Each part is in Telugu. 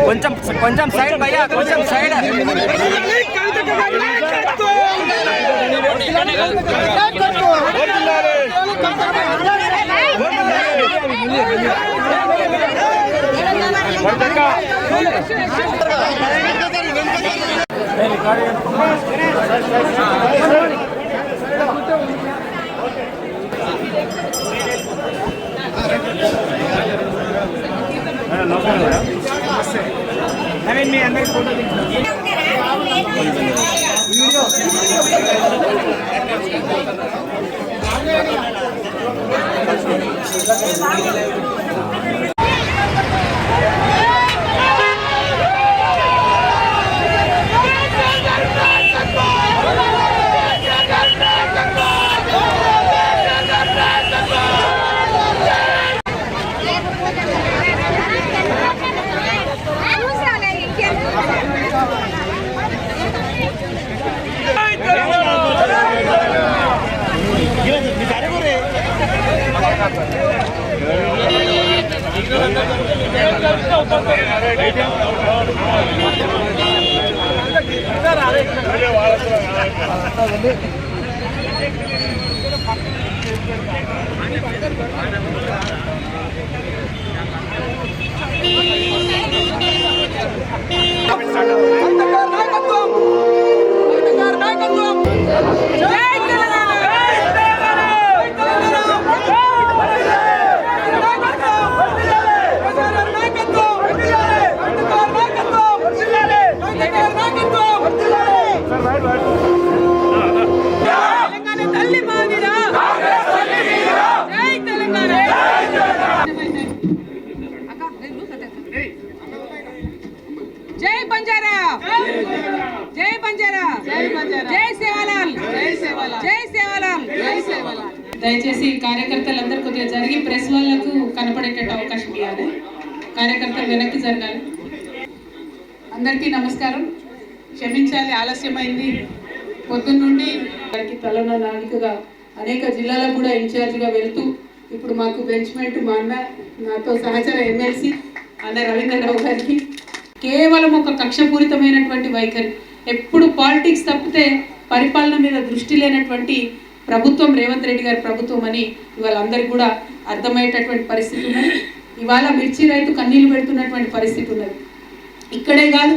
కొంచెం కొంచెం సైడ్ భయ్యా, కొంచెం సైడ్. నవీన్ మీ అందరి ఫోటో దయచేసి కార్యకర్తలందరూ కొద్దిగా జరిగి ప్రెస్ వాళ్ళకు కనపడేటట్టు అవకాశం ఇవ్వాలి. కార్యకర్తలు వెనక్కి జరగాలి. అందరికీ నమస్కారం. క్షమించాలి, ఆలస్యమైంది. పొద్దున్న నుండి వారికి తలన నాలుకగా అనేక జిల్లాలకు కూడా ఇన్ఛార్జిగా వెళ్తూ ఇప్పుడు మాకు బెంచ్మెంట్ మా అన్న, నాతో సహచర ఎమ్మెల్సీ అన్న రవీంద్రరావు గారికి కేవలం ఒక కక్షపూరితమైనటువంటి వైఖరి, ఎప్పుడు పాలిటిక్స్ తప్పితే పరిపాలన మీద దృష్టి లేనటువంటి ప్రభుత్వం రేవంత్ రెడ్డి గారి ప్రభుత్వం అని ఇవాళ అందరికి కూడా అర్థమయ్యేటటువంటి పరిస్థితి ఉన్నది. ఇవాళ మిర్చి రైతు కన్నీళ్లు పెడుతున్నటువంటి పరిస్థితి ఉన్నది. ఇక్కడే కాదు,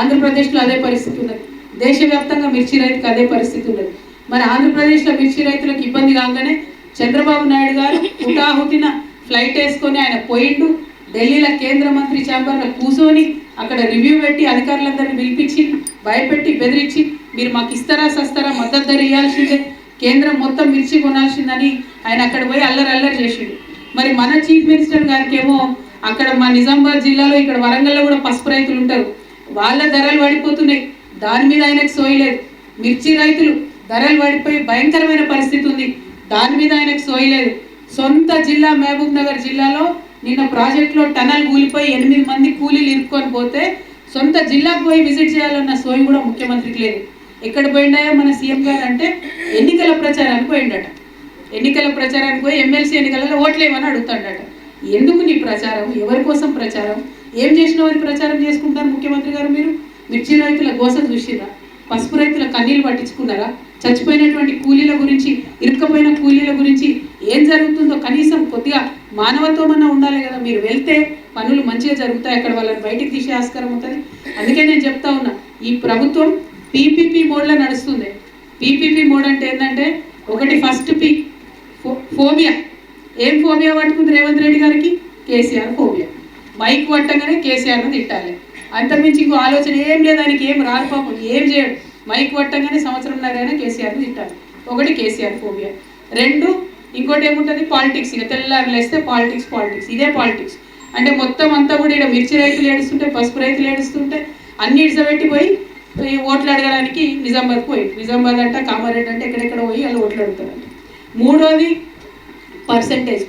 ఆంధ్రప్రదేశ్లో అదే పరిస్థితి ఉన్నది. దేశవ్యాప్తంగా మిర్చి రైతుకు అదే పరిస్థితి ఉన్నది. మరి ఆంధ్రప్రదేశ్లో మిర్చి రైతులకు ఇబ్బంది కాగానే చంద్రబాబు నాయుడు గారు హుటాహుటిన ఫ్లైట్ వేసుకొని ఆయన పోయిండు. ఢిల్లీలో కేంద్ర మంత్రి ఛాంబర్లో కూర్చొని అక్కడ రివ్యూ పెట్టి అధికారులందరినీ పిలిపించి భయపెట్టి బెదిరించి మీరు మాకు ఇస్తారా సస్తారా, మద్దతు ధర ఇవ్వాల్సిందే, కేంద్రం మొత్తం మిర్చి కొనాల్సిందని ఆయన అక్కడ పోయి అల్లరి చేసిండు. మరి మన చీఫ్ మినిస్టర్ గారికి ఏమో అక్కడ మా నిజామాబాద్ జిల్లాలో ఇక్కడ వరంగల్లో కూడా పసుపు రైతులు ఉంటారు, వాళ్ళ ధరలు పడిపోతున్నాయి, దాని మీద ఆయనకు సోయలేదు. మిర్చి రైతులు ధరలు పడిపోయి భయంకరమైన పరిస్థితి ఉంది, దాని మీద ఆయనకు సోయలేదు. సొంత జిల్లా మహబూబ్ నగర్ జిల్లాలో నిన్న ప్రాజెక్టులో టనల్ కూలిపోయి 8 మంది కూలీలు ఇరుక్కొని పోతే సొంత జిల్లాకు పోయి విజిట్ చేయాలన్న సోయి కూడా ముఖ్యమంత్రికి లేదు. ఎక్కడ పోయిండాయో మన సీఎం గారు అంటే ఎన్నికల ప్రచారానికి పోయిండట. ఎన్నికల ప్రచారానికి పోయి ఎమ్మెల్సీ ఎన్నికలలో ఓట్లేమని అడుగుతాడట. ఎందుకు నీ ప్రచారం, ఎవరి కోసం ప్రచారం, ఏం చేసినవని ప్రచారం చేసుకుంటారు ముఖ్యమంత్రి గారు? మీరు మిర్చి రైతుల గోస చూసిరా, పసుపు రైతుల కన్నీళ్ళు పట్టించుకున్నారా? చచ్చిపోయినటువంటి కూలీల గురించి, ఇరుక్కపోయిన కూలీల గురించి ఏం జరుగుతుందో కనీసం కొద్దిగా మానవత్వం అన్నా ఉండాలి కదా. మీరు వెళ్తే పనులు మంచిగా జరుగుతాయి, అక్కడ వాళ్ళని బయటికి తీసే ఆస్కారం ఉంటుంది. అందుకే నేను చెప్తా ఉన్నా, ఈ ప్రభుత్వం పీపీపీ మోడ్లో నడుస్తుంది. పీపీపీ మోడ్ అంటే ఏంటంటే ఒకటి ఫస్ట్ పీ ఫోబియా. ఏం ఫోబియా పట్టుకుంది రేవంత్ రెడ్డి గారికి? కేసీఆర్ ఫోబియా. మైక్ పట్టగానే కేసీఆర్ను తిట్టాలి, అంతకుమించి ఇంకో ఆలోచన ఏం లేదు. ఆయనకి ఏం రాదు, పాపం ఏం చేయడు. మైక్ పట్టగానే సంవత్సరంన్నరైనా కేసీఆర్ని తిట్టాలి. ఒకటి కేసీఆర్ ఫోబియా. 2 ఇంకోటి ఏముంటుంది? పాలిటిక్స్. ఇక తెల్లారు లేస్తే పాలిటిక్స్. ఇదే పాలిటిక్స్ అంటే మొత్తం అంతా కూడా ఇక్కడ మిర్చి రైతులు ఏడుస్తుంటే, పసుపు రైతులు ఏడుస్తుంటే అన్ని ఇడిసబెట్టిపోయి ఓట్లు అడగడానికి నిజామాబాద్కి పోయి, నిజామాబాద్ అంట కామారెడ్డి అంటే ఎక్కడెక్కడ పోయి వాళ్ళు ఓట్లు అడుగుతారంట. 3వది పర్సంటేజ్.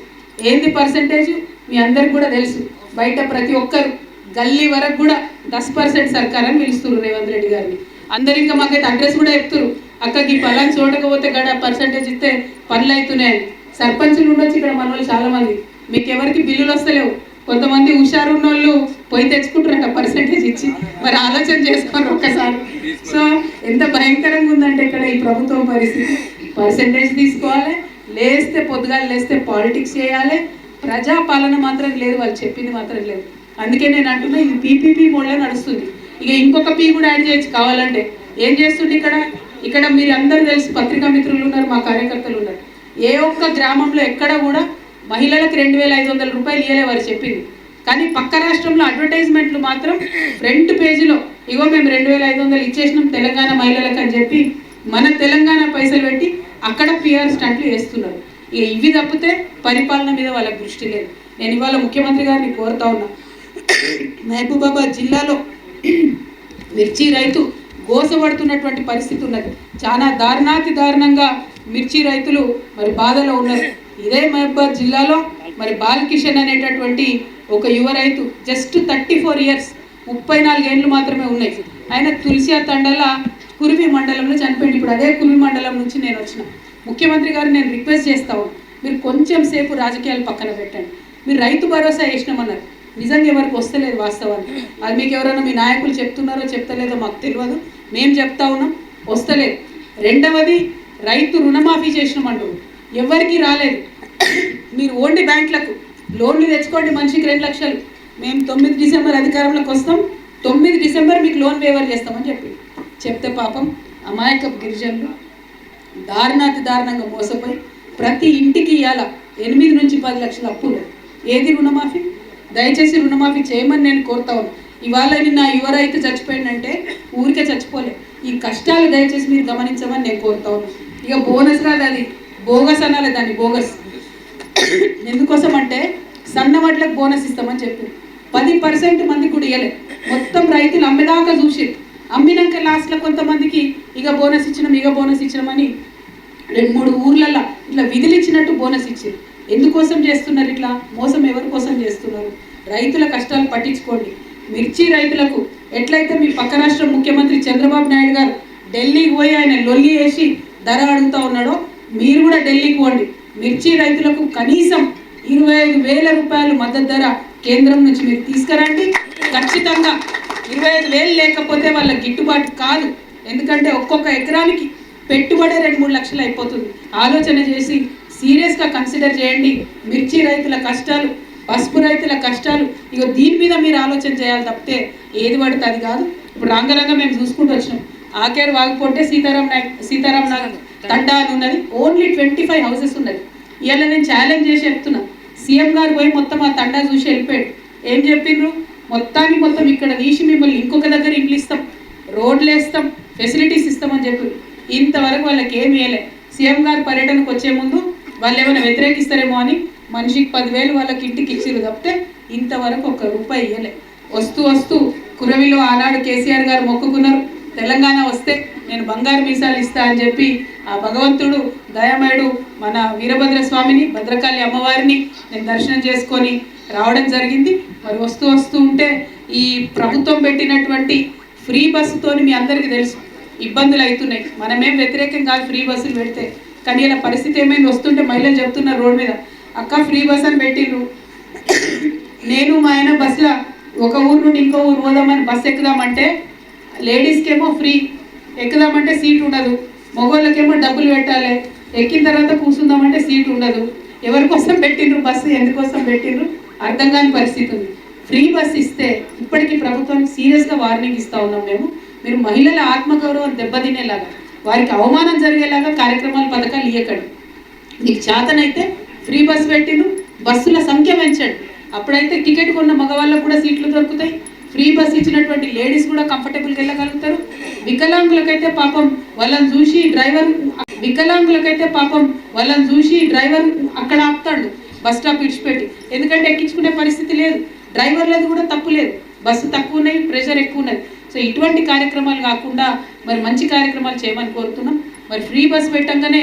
ఏంది పర్సంటేజ్? మీ అందరికి కూడా తెలుసు. బయట ప్రతి ఒక్కరు గల్లీ వరకు కూడా 10% సర్కార్ అని పిలుస్తున్నారు రేవంత్ రెడ్డి గారిని. అందరు ఇంకా మాకైతే అడ్రస్ కూడా చెప్తున్నారు, అక్కకి పలాని చూడకపోతే గడ పర్సంటేజ్ ఇస్తే పనులు అవుతున్నాయని. సర్పంచులు ఉండొచ్చు ఇక్కడ మన వాళ్ళు చాలామంది, మీకు ఎవరికి బిల్లులు వస్తలేవు. కొంతమంది హుషారు ఉన్న వాళ్ళు పోయి తెచ్చుకుంటారట ఇచ్చి మరి ఆలోచన చేసుకోండి ఒక్కసారి. సో ఎంత భయంకరంగా ఉందంటే ఇక్కడ ఈ ప్రభుత్వం పరిస్థితి. పర్సెంటేజ్ తీసుకోవాలి, లేస్తే పొద్దుగాలు లేస్తే పాలిటిక్స్ చేయాలి, ప్రజాపాలన మాత్రం లేదు, వాళ్ళు చెప్పింది మాత్రం లేదు. అందుకే నేను అంటున్నా ఇది పీపీపీ మోడ్లో నడుస్తుంది. ఇక ఇంకొక పీ కూడా యాడ్ చేయొచ్చు కావాలంటే. ఏం చేస్తుంది ఇక్కడ మీరు అందరూ తెలుసు, పత్రికా మిత్రులు ఉన్నారు, మా కార్యకర్తలు ఉన్నారు. ఏ ఒక్క గ్రామంలో ఎక్కడ కూడా మహిళలకు 2500 రూపాయలు ఇవ్వలే వారు చెప్పింది. కానీ పక్క రాష్ట్రంలో అడ్వర్టైజ్మెంట్లు మాత్రం ఫ్రంట్ పేజీలో ఇగో మేము 2500 ఇచ్చేసినాం తెలంగాణ మహిళలకు అని చెప్పి మన తెలంగాణ పైసలు పెట్టి అక్కడ పిఆర్ స్టంట్లు వేస్తున్నారు. ఇక ఇవి తప్పితే పరిపాలన మీద వాళ్ళకి దృష్టి లేదు. నేను ఇవాళ ముఖ్యమంత్రి గారిని కోరుతా ఉన్నా, మహబూబాబాద్ జిల్లాలో మిర్చి రైతు గోసపడుతున్నటువంటి పరిస్థితి ఉన్నది. చాలా దారుణంగా మిర్చి రైతులు మరి బాధలో ఉన్నారు. ఇదే మహబూబాబాద్ జిల్లాలో మరి బాలకిషన్ అనేటటువంటి ఒక యువ రైతు జస్ట్ 34 ఇయర్స్ 34 ఏళ్ళు మాత్రమే ఉన్నాయి. ఆయన తులసియా తండల కురివి మండలంలో చనిపోయింది. ఇప్పుడు అదే కురివి మండలం నుంచి నేను వచ్చిన. ముఖ్యమంత్రి గారు నేను రిక్వెస్ట్ చేస్తాను, మీరు కొంచెం సేపు రాజకీయాలు పక్కన పెట్టండి. మీరు రైతు భరోసా వేసినామన్నారు, నిజంగా ఎవరికి వస్తలేదు వాస్తవాన్ని. అది మీకు ఎవరైనా మీ నాయకులు చెప్తున్నారో చెప్తలేదో మాకు తెలియదు, మేము చెప్తా ఉన్నాం, వస్తలేదు. రెండవది రైతు రుణమాఫీ చేసినామంటారు, ఎవరికి రాలేదు. మీరు ఓన్లీ బ్యాంకులకు లోన్లు తెచ్చుకోండి, మనిషికి 2 లక్షలు, మేము 9 డిసెంబర్ అధికారంలోకి వస్తాం, 9 డిసెంబర్ మీకు లోన్ వేవర్ చేస్తామని చెప్తే పాపం అమాయకపు గిరిజనులు దారుణంగా మోసపోయి ప్రతి ఇంటికి ఇవాళ 8 నుంచి 10 లక్షల అప్పులు. ఏది రుణమాఫీ? దయచేసి రుణమాఫీ చేయమని నేను కోరుతా ఉన్నాను. ఇవాళ నా యువ రైతు చచ్చిపోయిందంటే ఊరికే చచ్చిపోలే, ఈ కష్టాలు దయచేసి మీరు గమనించమని నేను కోరుతా ఉన్నాను. ఇక బోనస్ కాదు, అది బోగస్ అనాలి దాన్ని, బోగస్. ఎందుకోసం అంటే సన్న వడ్లకు బోనస్ ఇస్తామని చెప్పి 10% మందికి కూడా ఇవ్వలే. మొత్తం రైతులు అమ్మేదాకా చూసి అమ్మినాక లాస్ట్లో కొంతమందికి ఇక బోనస్ ఇచ్చినామని 2-3 ఊర్లలో ఇట్లా విధులిచ్చినట్టు బోనస్ ఇచ్చారు. ఎందుకోసం చేస్తున్నారు ఇట్లా? మోసం ఎవరి కోసం చేస్తున్నారు? రైతుల కష్టాలు పట్టించుకోండి. మిర్చి రైతులకు ఎట్లయితే మీ పక్క రాష్ట్ర ముఖ్యమంత్రి చంద్రబాబు నాయుడు గారు ఢిల్లీకి పోయి ఆయన లొల్లి వేసి ధర అడుగుతూ ఉన్నాడో, మీరు కూడా ఢిల్లీకి పోండి. మిర్చి రైతులకు కనీసం 25,000 రూపాయలు మద్దతు ధర కేంద్రం నుంచి మీరు తీసుకురండి. ఖచ్చితంగా 25,000 లేకపోతే వాళ్ళ గిట్టుబాటు కాదు. ఎందుకంటే ఒక్కొక్క ఎకరానికి పెట్టుబడే 2-3 లక్షలు అయిపోతుంది. ఆలోచన చేసి సీరియస్గా కన్సిడర్ చేయండి. మిర్చి రైతుల కష్టాలు, పసుపు రైతుల కష్టాలు, ఇక దీని మీద మీరు ఆలోచన చేయాలి తప్పితే ఏది పడితే అది కాదు. ఇప్పుడు రంగరంగా మేము చూసుకుంటూ వచ్చినాం. ఆకేరు వాగుపోతే సీతారాం నాగ్ తండా అని ఉన్నది, ఓన్లీ 25 హౌసెస్ ఉన్నది. ఇవాళ నేను ఛాలెంజ్ చేసి చెప్తున్నా, సీఎం గారు పోయి మొత్తం ఆ తండా చూసి వెళ్ళిపోయాడు. ఏం చెప్పిండ్రు? మొత్తం ఇక్కడ తీసి మిమ్మల్ని ఇంకొక దగ్గర ఇండ్లు ఇస్తాం, రోడ్లు వేస్తాం, ఫెసిలిటీస్ ఇస్తామని చెప్పి ఇంతవరకు వాళ్ళకి ఏమి ఇవ్వలే. సీఎం గారు పర్యటనకు వచ్చే ముందు వాళ్ళు ఏమైనా వ్యతిరేకిస్తారేమో అని మనిషికి 10,000 వాళ్ళకి ఇంటికి ఇచ్చిరు తప్పితే ఇంతవరకు ₹1 ఇవ్వలే. వస్తూ కురవిలో ఆనాడు కేసీఆర్ గారు మొక్కుకున్నారు, తెలంగాణ వస్తే నేను బంగారు మీసాలు ఇస్తా అని చెప్పి ఆ భగవంతుడు దయామయుడు మన వీరభద్ర స్వామిని, భద్రకాళి అమ్మవారిని నేను దర్శనం చేసుకొని రావడం జరిగింది. మరి వస్తూ ఉంటే ఈ ప్రభుత్వం పెట్టినటువంటి ఫ్రీ బస్సుతో మీ అందరికీ తెలుసు ఇబ్బందులు అవుతున్నాయి. మనమేం వ్యతిరేకం కాదు ఫ్రీ బస్సులు పెడితే, కానీ ఇలా పరిస్థితి ఏమైంది? వస్తుంటే మహిళలు చెప్తున్నారు రోడ్ మీద, అక్క ఫ్రీ బస్ అని పెట్టిండ్రు, నేను మా ఆయన బస్సులో ఒక ఊరు నుండి ఇంకో ఊరు పోదామని బస్సు ఎక్కుదామంటే లేడీస్కేమో ఫ్రీ, ఎక్కుదామంటే సీట్ ఉండదు, మగవాళ్ళకేమో డబ్బులు పెట్టాలి, ఎక్కిన తర్వాత కూర్చుందామంటే సీట్ ఉండదు. ఎవరి కోసం పెట్టిండ్రు బస్సు, ఎందుకోసం పెట్టిండ్రు అర్థం కాని పరిస్థితి ఉంది. ఫ్రీ బస్ ఇస్తే ఇప్పటికీ ప్రభుత్వానికి సీరియస్గా వార్నింగ్ ఇస్తూ ఉన్నాం మేము. మీరు మహిళల ఆత్మగౌరవం దెబ్బతినేలాగా, వారికి అవమానం జరిగేలాగా కార్యక్రమాలు, పథకాలు ఇవ్వకండి. మీకు చేతనైతే ఫ్రీ బస్ పెట్టిండ్రు, బస్సుల సంఖ్య పెంచండి. అప్పుడైతే టికెట్ కొన్న మగవాళ్ళకు కూడా సీట్లు దొరుకుతాయి. ఫ్రీ బస్ ఇచ్చినటువంటి లేడీస్ కూడా కంఫర్టబుల్గా వెళ్ళగలుగుతారు. వికలాంగులకైతే పాపం వాళ్ళని చూసి డ్రైవర్ అక్కడ ఆపుతాడు బస్ స్టాప్ విడిచిపెట్టి, ఎందుకంటే ఎక్కించుకునే పరిస్థితి లేదు. డ్రైవర్లది కూడా తప్పు లేదు, బస్సు తక్కువ ఉన్నాయి, ప్రెషర్ ఎక్కువ ఉన్నది. సో ఇటువంటి కార్యక్రమాలు కాకుండా మరి మంచి కార్యక్రమాలు చేయమని కోరుతున్నాం. మరి ఫ్రీ బస్ పెట్టంగానే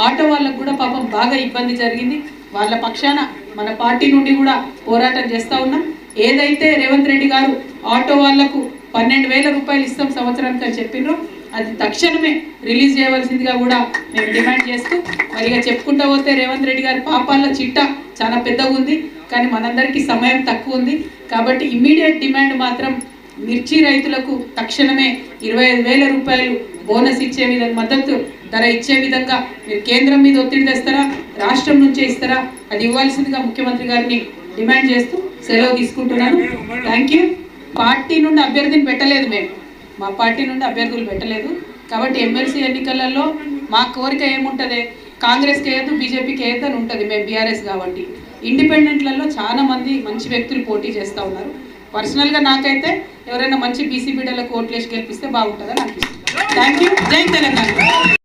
ఆటో వాళ్ళకు కూడా పాపం బాగా ఇబ్బంది జరిగింది. వాళ్ళ పక్షాన మన పార్టీ నుండి కూడా పోరాటం చేస్తూ ఉన్నాం. ఏదైతే రేవంత్ రెడ్డి గారు ఆటో వాళ్లకు 12,000 రూపాయలు ఇస్తాం సంవత్సరానికి అని చెప్పినారో అది తక్షణమే రిలీజ్ చేయవలసిందిగా కూడా మేము డిమాండ్ చేస్తూ, మరి ఇక చెప్పుకుంటూ పోతే రేవంత్ రెడ్డి గారి పాపాల చిట్టా చాలా పెద్దగా ఉంది, కానీ మనందరికీ సమయం తక్కువ ఉంది. కాబట్టి ఇమ్మీడియట్ డిమాండ్ మాత్రం మిర్చి రైతులకు తక్షణమే 25,000 రూపాయలు బోనస్ ఇచ్చే విధంగా, మద్దతు ధర ఇచ్చే విధంగా మీరు కేంద్రం మీద ఒత్తిడి తెస్తారా, రాష్ట్రం నుంచే ఇస్తారా, అది ఇవ్వాల్సిందిగా ముఖ్యమంత్రి గారిని డిమాండ్ చేస్తూ సెలవు తీసుకుంటున్నాను. Thank you. పార్టీ నుండి అభ్యర్థిని పెట్టలేదు, మా పార్టీ నుండి అభ్యర్థులు పెట్టలేదు. కాబట్టి ఎమ్మెల్సీ ఎన్నికలలో మా కోరిక ఏముంటుంది, కాంగ్రెస్కి వేయద్దు, బీజేపీకి వేయద్దు అని ఉంటుంది. మేము బీఆర్ఎస్ కాబట్టి ఇండిపెండెంట్లలో చాలా మంది మంచి వ్యక్తులు పోటీ చేస్తూ ఉన్నారు. పర్సనల్గా నాకైతే ఎవరైనా మంచి బీసీ బిడ్డలకు ఓట్లేసి గెలిపిస్తే బాగుంటుందని అనిపిస్తుంది. Thank you. జై తెలంగాణ.